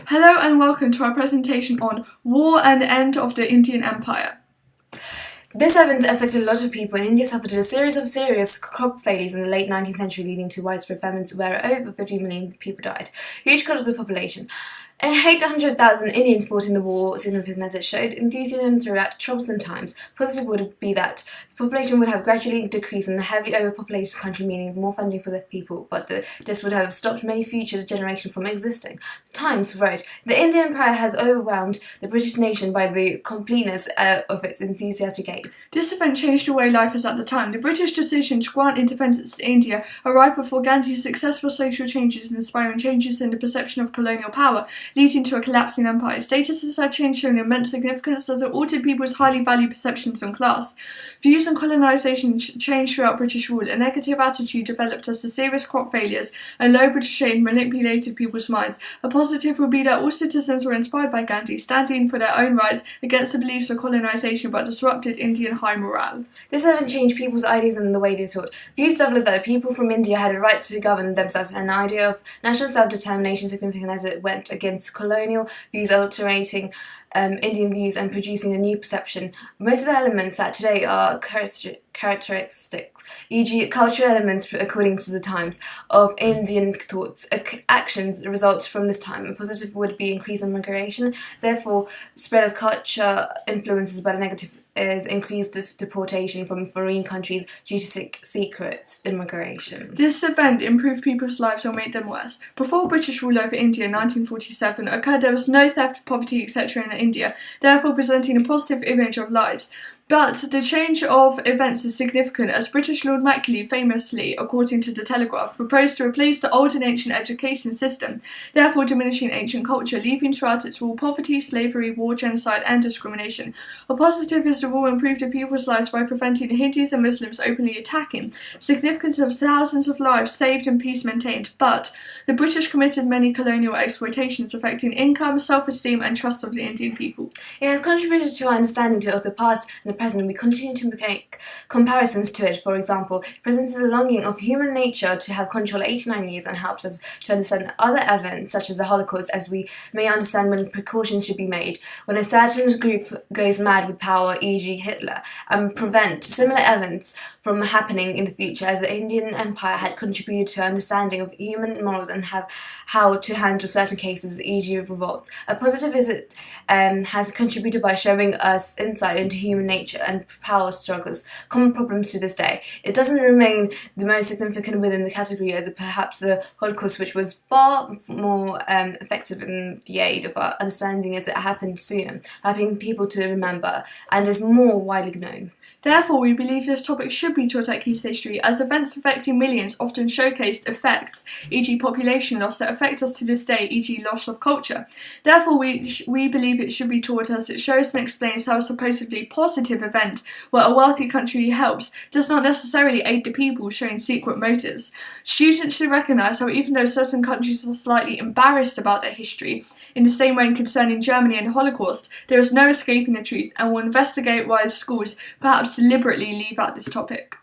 Hello and welcome to our presentation on War and the End of the Indian Empire. This event affected a lot of people. India suffered a series of serious crop failures in the late 19th century, leading to widespread famines where over 50 million people died, huge cut of the population. 800,000 Indians fought in the war, significant as it showed enthusiasm throughout troublesome times. Positive would be that the population would have gradually decreased in the heavily overpopulated country, meaning more funding for the people, but this would have stopped many future generations from existing. The Times wrote, "The Indian Empire has overwhelmed the British nation by the completeness of its enthusiastic aid." This event changed the way life was at the time. The British decision to grant independence to India arrived before Gandhi's successful social changes, inspiring changes in the perception of colonial power, leading to a collapsing empire. Statuses had changed, showing immense significance as it altered people's highly valued perceptions on class. Views on colonisation changed throughout British rule. A negative attitude developed as the serious crop failures and low British aid manipulated people's minds. A positive would be that all citizens were inspired by Gandhi, standing for their own rights against the beliefs of colonisation, but disrupted Indian high morale. This event changed people's ideas and the way they thought. Views developed that people from India had a right to govern themselves, and an idea of national self-determination significant as it went against colonial views, altering Indian views and producing a new perception. Most of the elements that today are characteristics, e.g. cultural elements according to the Times, of Indian thoughts, actions result from this time. A positive would be increased immigration, therefore spread of culture influences, but a negative is increased deportation from foreign countries due to secret immigration. This event improved people's lives or made them worse. Before British rule over India in 1947 occurred, there was no theft, poverty, etc. in India, therefore presenting a positive image of lives. But the change of events is significant, as British Lord Macaulay famously, according to the Telegraph, proposed to replace the old and ancient education system, therefore diminishing ancient culture, leaving throughout its rule poverty, slavery, war, genocide and discrimination. A positive is the rule improved the people's lives by preventing Hindus and Muslims openly attacking. Significance of thousands of lives saved and peace maintained, but the British committed many colonial exploitations affecting income, self-esteem and trust of the Indian people. It has contributed to our understanding of the past and the present. We continue to make comparisons to it. For example, it presented a longing of human nature to have control 89 years and helps us to understand other events such as the Holocaust, as we may understand when precautions should be made when a certain group goes mad with power, e.g. Hitler, and prevent similar events from happening in the future, as the Indian Empire had contributed to understanding of human morals and how to handle certain cases, e.g. revolt. A positive visit has contributed by showing us insight into human nature and power struggles, common problems to this day. It doesn't remain the most significant within the category as perhaps the Holocaust, which was far more effective in the aid of our understanding as it happened sooner, helping people to remember, and is more widely known. Therefore, we believe this topic should be taught at Key Stage 3, as events affecting millions often showcased effects, e.g. population loss, that affect us to this day, e.g. loss of culture. Therefore, we believe it should be taught as it shows and explains how a supposedly positive event where a wealthy country helps does not necessarily aid the people, showing secret motives. Students should recognise how even though certain countries are slightly embarrassed about their history, in the same way concerning Germany and the Holocaust, there is no escaping the truth, and will investigate why schools perhaps deliberately leave out this topic.